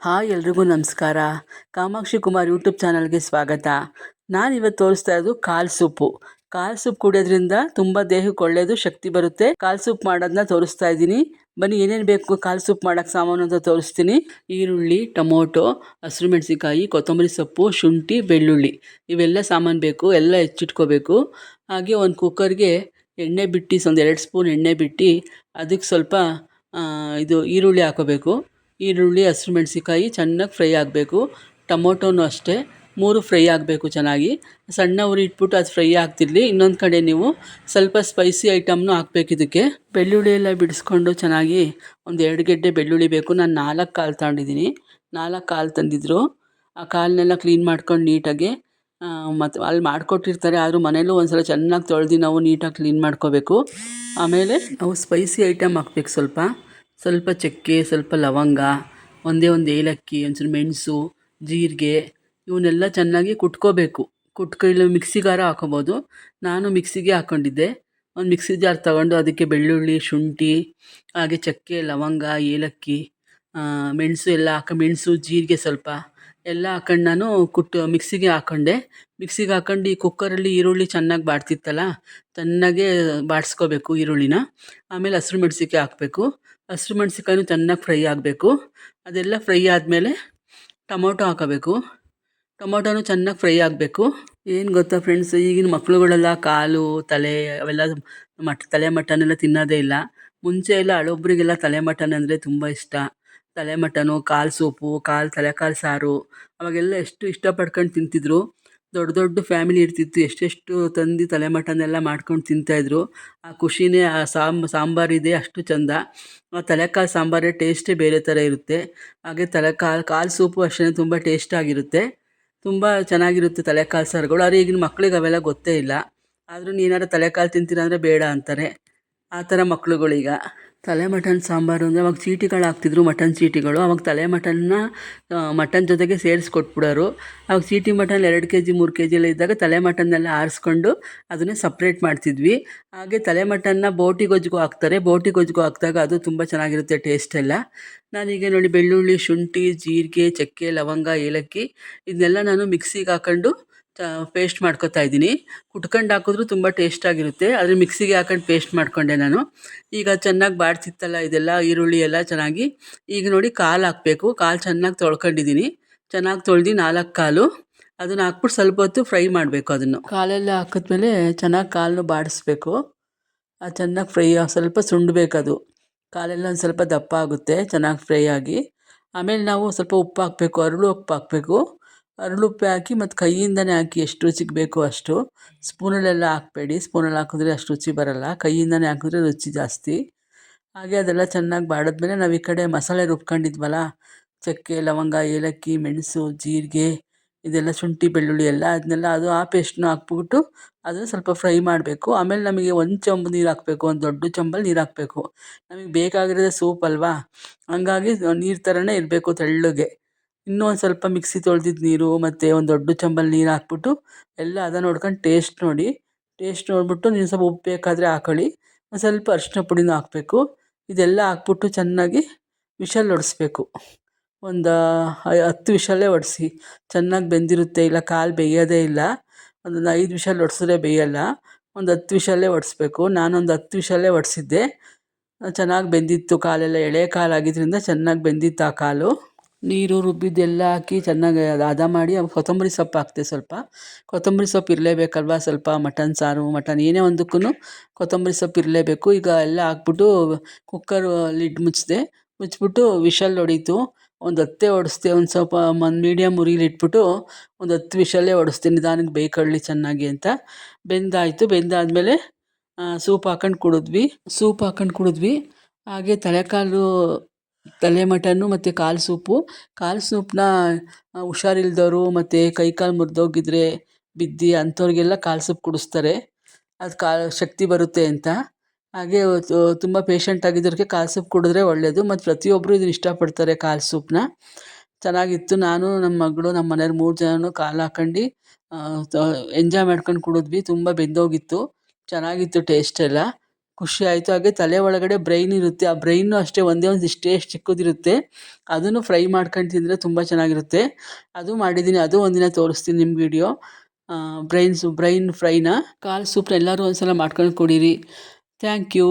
Hi ಎಲ್ರಿಗೂ ನಮಸ್ಕಾರ. Kamakshi Kumar YouTube ಚಾನಲ್ಗೆ ಸ್ವಾಗತ. ನಾನಿವತ್ತು ತೋರಿಸ್ತಾ ಇರೋದು ಕಾಲು ಸೂಪು. ಕಾಲು ಸೂಪ್ ಕುಡಿಯೋದ್ರಿಂದ ತುಂಬ ದೇಹಕ್ಕೆ ಒಳ್ಳೆಯದು, ಶಕ್ತಿ ಬರುತ್ತೆ. ಕಾಲು ಸೂಪ್ ಮಾಡೋದನ್ನ ತೋರಿಸ್ತಾ ಇದ್ದೀನಿ. ಬನ್ನಿ, ಏನೇನು ಬೇಕು ಕಾಲು ಸೂಪ್ ಮಾಡೋಕ್ಕೆ ಸಾಮಾನು ಅಂತ ತೋರಿಸ್ತೀನಿ. ಈರುಳ್ಳಿ, ಟೊಮೊಟೊ, ಹಸಿರು ಮೆಣಸಿನ್ಕಾಯಿ, ಕೊತ್ತಂಬರಿ ಸೊಪ್ಪು, ಶುಂಠಿ, ಬೆಳ್ಳುಳ್ಳಿ ಇವೆಲ್ಲ ಸಾಮಾನು ಬೇಕು. ಎಲ್ಲ ಹೆಚ್ಚಿಟ್ಕೋಬೇಕು. ಹಾಗೆ ಒಂದು ಕುಕ್ಕರ್ಗೆ ಎಣ್ಣೆ ಬಿಟ್ಟು, ಒಂದು 2 ಸ್ಪೂನ್ ಎಣ್ಣೆ ಬಿಟ್ಟು ಅದಕ್ಕೆ ಸ್ವಲ್ಪ ಈರುಳ್ಳಿ ಹಾಕೋಬೇಕು. ಈರುಳ್ಳಿ, ಹಸಿರು ಮೆಣಸಿನ್ಕಾಯಿ ಚೆನ್ನಾಗಿ ಫ್ರೈ ಆಗಬೇಕು. ಟೊಮೊಟೊನೂ ಅಷ್ಟೇ, 3 ಫ್ರೈ ಆಗಬೇಕು ಚೆನ್ನಾಗಿ. ಸಣ್ಣ ಉರಿ ಇಟ್ಬಿಟ್ಟು ಅದು ಫ್ರೈ ಆಗ್ತಿರಲಿ. ಇನ್ನೊಂದು ಕಡೆ ನೀವು ಸ್ವಲ್ಪ ಸ್ಪೈಸಿ ಐಟಮ್ನೂ ಹಾಕ್ಬೇಕು ಇದಕ್ಕೆ. ಬೆಳ್ಳುಳ್ಳಿ ಎಲ್ಲ ಬಿಡಿಸ್ಕೊಂಡು ಚೆನ್ನಾಗಿ ಒಂದು 2 ಗೆಡ್ಡೆ ಬೆಳ್ಳುಳ್ಳಿ ಬೇಕು. ನಾನು 4 ಕಾಲು ತಗೊಂಡಿದ್ದೀನಿ. 4 ಕಾಲು ತಂದಿದ್ರು. ಆ ಕಾಲನ್ನೆಲ್ಲ ಕ್ಲೀನ್ ಮಾಡ್ಕೊಂಡು ನೀಟಾಗಿ ಮತ್ತು ಅಲ್ಲಿ ಮಾಡಿಕೊಟ್ಟಿರ್ತಾರೆ, ಆದರೂ ಮನೇಲೂ ಒಂದು ಸಲ ಚೆನ್ನಾಗಿ ತೊಳೆದು ನಾವು ನೀಟಾಗಿ ಕ್ಲೀನ್ ಮಾಡ್ಕೋಬೇಕು. ಆಮೇಲೆ ನಾವು ಸ್ಪೈಸಿ ಐಟಮ್ ಹಾಕ್ಬೇಕು. ಸ್ವಲ್ಪ ಚಕ್ಕೆ, ಸ್ವಲ್ಪ ಲವಂಗ, ಒಂದೇ ಒಂದು ಏಲಕ್ಕಿ, ಒಂಚೂರು ಮೆಣಸು, ಜೀರಿಗೆ ಇವನ್ನೆಲ್ಲ ಚೆನ್ನಾಗಿ ಕುಟ್ಕೋಬೇಕು. ಇಲ್ಲ ಮಿಕ್ಸಿಗಾರ ಹಾಕೋಬೋದು. ನಾನು ಮಿಕ್ಸಿಗೆ ಹಾಕ್ಕೊಂಡಿದ್ದೆ. ಒಂದು ಮಿಕ್ಸಿ ಜಾರ್ ತಗೊಂಡು ಅದಕ್ಕೆ ಬೆಳ್ಳುಳ್ಳಿ, ಶುಂಠಿ, ಹಾಗೆ ಚಕ್ಕೆ, ಲವಂಗ, ಏಲಕ್ಕಿ, ಮೆಣಸು ಎಲ್ಲ ಮೆಣಸು, ಜೀರಿಗೆ ಸ್ವಲ್ಪ ಎಲ್ಲ ಹಾಕೊಂಡು ನಾನು ಮಿಕ್ಸಿಗೆ ಹಾಕ್ಕೊಂಡೆ. ಮಿಕ್ಸಿಗೆ ಹಾಕ್ಕೊಂಡು ಈ ಕುಕ್ಕರಲ್ಲಿ ಈರುಳ್ಳಿ ಚೆನ್ನಾಗಿ ಬಾಡ್ತಿತ್ತಲ್ಲ, ಚೆನ್ನಾಗೇ ಬಾಡಿಸ್ಕೋಬೇಕು ಈರುಳ್ಳಿನ. ಆಮೇಲೆ ಹಸಿರು ಮೆಣಸಿನ್ಕಾಯಿ ಹಾಕಬೇಕು. ಹಸಿರು ಮೆಣಸಿನ್ಕಾಯಿನೂ ಚೆನ್ನಾಗಿ ಫ್ರೈ ಆಗಬೇಕು. ಅದೆಲ್ಲ ಫ್ರೈ ಆದಮೇಲೆ ಟೊಮೊಟೊ ಹಾಕೋಬೇಕು. ಟೊಮೊಟೊನೂ ಚೆನ್ನಾಗಿ ಫ್ರೈ ಆಗಬೇಕು. ಏನು ಗೊತ್ತಾ ಫ್ರೆಂಡ್ಸ್, ಈಗಿನ ಮಕ್ಳುಗಳೆಲ್ಲ ಕಾಲು, ತಲೆ ಅವೆಲ್ಲ ತಲೆ ಮಟನ್ ಎಲ್ಲ ತಿನ್ನೋದೇ ಇಲ್ಲ. ಮುಂಚೆ ಎಲ್ಲ ಹಳೊಬ್ರಿಗೆಲ್ಲ ತಲೆ ಮಟನ್ ಅಂದರೆ ತುಂಬ ಇಷ್ಟ. ತಲೆ ಮಟನು, ಕಾಲು ಸೂಪು, ತಲೆಕಾಲು ಸಾರು ಅವಾಗೆಲ್ಲ ಎಷ್ಟು ಇಷ್ಟಪಡ್ಕೊಂಡು ತಿಂತಿದ್ರು. ದೊಡ್ಡ ದೊಡ್ಡ ಫ್ಯಾಮಿಲಿ ಇರ್ತಿತ್ತು, ಎಷ್ಟೆಷ್ಟು ತಂದು ತಲೆ ಮಟನ್ ಎಲ್ಲ ಮಾಡ್ಕೊಂಡು ತಿಂತಾಯಿದ್ರು. ಆ ಖುಷಿನೇ, ಆ ಸಾಂಬಾರಿದೆ ಅಷ್ಟು ಚೆಂದ. ಆ ತಲೆಕಾಲು ಸಾಂಬಾರೇ ಟೇಸ್ಟೇ ಬೇರೆ ಥರ ಇರುತ್ತೆ. ಹಾಗೆ ಕಾಲು ಸೂಪು ಅಷ್ಟೇ ತುಂಬ ಟೇಸ್ಟಾಗಿರುತ್ತೆ. ತುಂಬ ಚೆನ್ನಾಗಿರುತ್ತೆ ತಲೆಕಾಲು ಸಾರುಗಳು. ಆದರೆ ಈಗಿನ ಮಕ್ಳಿಗೆ ಅವೆಲ್ಲ ಗೊತ್ತೇ ಇಲ್ಲ. ಆದರೂ ಏನಾದ್ರು ತಲೆಕಾಲು ತಿಂತೀರ ಅಂದರೆ ಬೇಡ ಅಂತಾರೆ. ಆ ಥರ ಮಕ್ಳುಗಳೀಗ. ತಲೆ ಮಟನ್ ಸಾಂಬಾರು ಅಂದರೆ ಅವಾಗ ಚೀಟಿಗಳು ಹಾಕ್ತಿದ್ರು, ಮಟನ್ ಚೀಟಿಗಳು. ಅವಾಗ ತಲೆ ಮಟನ್ನ ಮಟನ್ ಜೊತೆಗೆ ಸೇರಿಸ್ಕೊಟ್ಬಿಡೋರು. ಅವಾಗ ಚೀಟಿ ಮಟನ್ 2 kg 3 kg ಎಲ್ಲ ಇದ್ದಾಗ ತಲೆ ಮಟನ್ನೆಲ್ಲ ಆರಿಸ್ಕೊಂಡು ಅದನ್ನೇ ಸಪ್ರೇಟ್ ಮಾಡ್ತಿದ್ವಿ. ಹಾಗೆ ತಲೆ ಮಟನ್ನ ಬೋಟಿ ಗೊಜ್ಜಿಗೂ ಹಾಕ್ತಾರೆ. ಬೋಟಿ ಗೊಜ್ಜಿಗೂ ಹಾಕಿದಾಗ ಅದು ತುಂಬ ಚೆನ್ನಾಗಿರುತ್ತೆ ಟೇಸ್ಟೆಲ್ಲ. ನಾನೀಗ ನೋಡಿ, ಬೆಳ್ಳುಳ್ಳಿ, ಶುಂಠಿ, ಜೀರಿಗೆ, ಚಕ್ಕೆ, ಲವಂಗ, ಏಲಕ್ಕಿ ಇದನ್ನೆಲ್ಲ ನಾನು ಮಿಕ್ಸಿಗೆ ಹಾಕ್ಕೊಂಡು ಪೇಸ್ಟ್ ಮಾಡ್ಕೊತಾ ಇದ್ದೀನಿ. ಕುಟ್ಕೊಂಡು ಹಾಕಿದ್ರೂ ತುಂಬ ಟೇಸ್ಟಾಗಿರುತ್ತೆ. ಆದರೆ ಮಿಕ್ಸಿಗೆ ಹಾಕೊಂಡು ಪೇಸ್ಟ್ ಮಾಡಿಕೊಂಡೆ ನಾನು. ಈಗ ಚೆನ್ನಾಗಿ ಬಾಡ್ತಿತ್ತಲ್ಲ ಇದೆಲ್ಲ ಈರುಳ್ಳಿ ಎಲ್ಲ ಚೆನ್ನಾಗಿ. ಈಗ ನೋಡಿ ಕಾಲು ಹಾಕಬೇಕು. ಕಾಲು ಚೆನ್ನಾಗಿ ತೊಳ್ಕೊಂಡಿದ್ದೀನಿ. ಚೆನ್ನಾಗಿ ತೊಳೆದು 4 ಕಾಲು ಅದನ್ನು ಹಾಕ್ಬಿಟ್ಟು ಸ್ವಲ್ಪ ಹೊತ್ತು ಫ್ರೈ ಮಾಡಬೇಕು. ಅದನ್ನು ಕಾಲೆಲ್ಲ ಹಾಕಿದ್ಮೇಲೆ ಚೆನ್ನಾಗಿ ಕಾಲನ್ನು ಬಾಡಿಸ್ಬೇಕು. ಅದು ಚೆನ್ನಾಗಿ ಫ್ರೈ ಸ್ವಲ್ಪ ಸುಂಡಬೇಕದು. ಕಾಲೆಲ್ಲ ಒಂದು ಸ್ವಲ್ಪ ದಪ್ಪ ಆಗುತ್ತೆ ಚೆನ್ನಾಗಿ ಫ್ರೈ ಆಗಿ. ಆಮೇಲೆ ನಾವು ಸ್ವಲ್ಪ ಉಪ್ಪು ಹಾಕಬೇಕು, ಅರಳು ಉಪ್ಪು ಹಾಕಬೇಕು. ಅರಳುಪ್ಪೆ ಹಾಕಿ ಮತ್ತು ಕೈಯಿಂದನೇ ಹಾಕಿ, ಎಷ್ಟು ರುಚಿಗೆ ಬೇಕೋ ಅಷ್ಟು. ಸ್ಪೂನಲ್ಲೆಲ್ಲ ಹಾಕಬೇಡಿ, ಸ್ಪೂನಲ್ಲಿ ಹಾಕಿದ್ರೆ ಅಷ್ಟು ರುಚಿ ಬರೋಲ್ಲ. ಕೈಯಿಂದನೇ ಹಾಕಿದ್ರೆ ರುಚಿ ಜಾಸ್ತಿ. ಹಾಗೆ ಅದೆಲ್ಲ ಚೆನ್ನಾಗಿ ಬಾಡಿದ್ಮೇಲೆ ನಾವು ಈ ಕಡೆ ಮಸಾಲೆ ರುಬ್ಕೊಂಡಿದ್ವಲ್ಲ, ಚಕ್ಕೆ, ಲವಂಗ, ಏಲಕ್ಕಿ, ಮೆಣಸು, ಜೀರಿಗೆ ಇದೆಲ್ಲ, ಶುಂಠಿ, ಬೆಳ್ಳುಳ್ಳಿ ಎಲ್ಲ ಅದನ್ನೆಲ್ಲ ಆ ಪೇಸ್ಟ್ನ ಹಾಕ್ಬಿಟ್ಟು ಅದನ್ನು ಸ್ವಲ್ಪ ಫ್ರೈ ಮಾಡಬೇಕು. ಆಮೇಲೆ ನಮಗೆ 1 ಚೊಂಬು ನೀರು ಹಾಕಬೇಕು, ಒಂದು ದೊಡ್ಡ ಚೊಂಬಲ್ಲಿ ನೀರು ಹಾಕಬೇಕು. ನಮಗೆ ಬೇಕಾಗಿರೋದೇ ಸೂಪ್ ಅಲ್ವಾ, ಹಂಗಾಗಿ ನೀರು ಥರನೇ ಇರಬೇಕು ತೆಳ್ಳಗೆ. ಇನ್ನೂ ಒಂದು ಸ್ವಲ್ಪ ಮಿಕ್ಸಿ ತೊಳೆದಿದ್ದ ನೀರು ಮತ್ತು ಒಂದು ದೊಡ್ಡ ಚೊಂಬಲ್ಲಿ ನೀರು ಹಾಕ್ಬಿಟ್ಟು ಎಲ್ಲ ನೋಡ್ಕೊಂಡು ಟೇಸ್ಟ್ ನೋಡಿಬಿಟ್ಟು ನೀವು ಸ್ವಲ್ಪ ಉಪ್ಪು ಬೇಕಾದರೆ ಹಾಕೊಳ್ಳಿ. ಒಂದು ಸ್ವಲ್ಪ ಅರಿಶಿನ ಪುಡಿನೂ ಹಾಕಬೇಕು. ಇದೆಲ್ಲ ಹಾಕ್ಬಿಟ್ಟು ಚೆನ್ನಾಗಿ ವಿಷಲ್ ಹೊಡೆಸ್ಬೇಕು. ಒಂದು 10 ವಿಷಲ್ಲೇ ಹೊಡೆಸಿ. ಚೆನ್ನಾಗಿ ಬೆಂದಿರುತ್ತೆ, ಇಲ್ಲ ಕಾಲು ಬೇಯೋದೇ ಇಲ್ಲ. ಒಂದು 5 ವಿಷಲ್ ಹೊಡೆಸಿದ್ರೆ ಬೇಯೋಲ್ಲ. ಒಂದು 10 ವಿಷಲ್ಲೇ ಹೊಡೆಸ್ಬೇಕು. ನಾನೊಂದು 10 ವಿಷಲ್ಲೇ ಹೊಡೆಸಿದ್ದೆ. ಚೆನ್ನಾಗಿ ಬೆಂದಿತ್ತು. ಕಾಲೆಲ್ಲ ಎಳೆ ಕಾಲಾಗಿದ್ದರಿಂದ ಚೆನ್ನಾಗಿ ಬೆಂದಿತ್ತು ಆ ಕಾಲು. ನೀರು ರುಬ್ಬಿದ್ದೆಲ್ಲ ಹಾಕಿ ಚೆನ್ನಾಗಿ ಹದ ಮಾಡಿ ಕೊತ್ತಂಬರಿ ಸೊಪ್ಪು ಹಾಕ್ತೆ. ಸ್ವಲ್ಪ ಕೊತ್ತಂಬರಿ ಸೊಪ್ಪು ಇರಲೇಬೇಕಲ್ವ, ಸ್ವಲ್ಪ ಮಟನ್ ಸಾರು, ಮಟನ್ ಏನೇ ಒಂದಕ್ಕೂ ಕೊತ್ತಂಬರಿ ಸೊಪ್ಪು ಇರಲೇಬೇಕು. ಈಗ ಎಲ್ಲ ಹಾಕ್ಬಿಟ್ಟು ಕುಕ್ಕರ್ ಲಿಡ್ ಮುಚ್ಚಿಬಿಟ್ಟು ವಿಷಲ್ ಹೊಡೀತು. ಒಂದು 10 ಹೊಡೆಸ್ದೆ. ಒಂದು ಸ್ವಲ್ಪ ಮೀಡಿಯಮ್ ಉರಿಲಿಟ್ಬಿಟ್ಟು ಒಂದು 10 ವಿಷಲ್ಲೇ ಹೊಡೆಸ್ತೀನಿ, ನಿಧಾನಕ್ಕೆ ಬೇಯ್ಕೊಳ್ಳಿ ಚೆನ್ನಾಗಿ ಅಂತ. ಬೆಂದಾದಮೇಲೆ ಸೂಪ್ ಹಾಕೊಂಡು ಕುಡಿದ್ವಿ. ಹಾಗೆ ತಲೆ ಮಟನ್ನು ಮತ್ತು ಕಾಲು ಸೂಪನ್ನ ಹುಷಾರಿಲ್ದವರು ಮತ್ತು ಕೈಕಾಲು ಮುರಿದೋಗಿದ್ರೆ ಬಿದ್ದು ಅಂಥವ್ರಿಗೆಲ್ಲ ಕಾಲು ಸೂಪ್ ಕುಡಿಸ್ತಾರೆ. ಅದು ಶಕ್ತಿ ಬರುತ್ತೆ ಅಂತ. ಹಾಗೆ ತುಂಬ ಪೇಷಂಟ್ ಆಗಿದ್ದವ್ರಿಗೆ ಕಾಲು ಸೂಪ್ ಕುಡಿದ್ರೆ ಒಳ್ಳೆಯದು. ಮತ್ತು ಪ್ರತಿಯೊಬ್ಬರು ಇದನ್ನು ಇಷ್ಟಪಡ್ತಾರೆ ಕಾಲು ಸೂಪನ್ನ. ಚೆನ್ನಾಗಿತ್ತು. ನಾನು, ನಮ್ಮ ಮಗಳು, ನಮ್ಮ ಮನೆಯವ್ರು 3 ಜನನೂ ಕಾಲು ಹಾಕೊಂಡು ಎಂಜಾಯ್ ಮಾಡ್ಕೊಂಡು ಕುಡಿದ್ವಿ. ತುಂಬ ಬೆಂದೋಗಿತ್ತು, ಚೆನ್ನಾಗಿತ್ತು ಟೇಸ್ಟ್ ಎಲ್ಲ. ಖುಷಿ ಆಯಿತು. ಹಾಗೆ ತಲೆ ಒಳಗಡೆ ಬ್ರೈನ್ ಇರುತ್ತೆ, ಆ ಬ್ರೈನು ಅಷ್ಟೇ ಒಂದೇ ಒಂದು ಇಷ್ಟೇ ಚಿಕ್ಕದಿರುತ್ತೆ, ಅದನ್ನು ಫ್ರೈ ಮಾಡ್ಕೊಂಡು ತಿಂದರೆ ತುಂಬ ಚೆನ್ನಾಗಿರುತ್ತೆ. ಅದು ಮಾಡಿದ್ದೀನಿ, ಅದು ಒಂದಿನ ತೋರಿಸ್ತೀನಿ ನಿಮ್ಮ ವಿಡಿಯೋ. ಬ್ರೈನ್ ಫ್ರೈನ ಕಾಳು ಸೂಪ್ನ ಎಲ್ಲರೂ ಒಂದ್ಸಲ ಮಾಡ್ಕೊಂಡು ಕುಡೀರಿ. Thank you.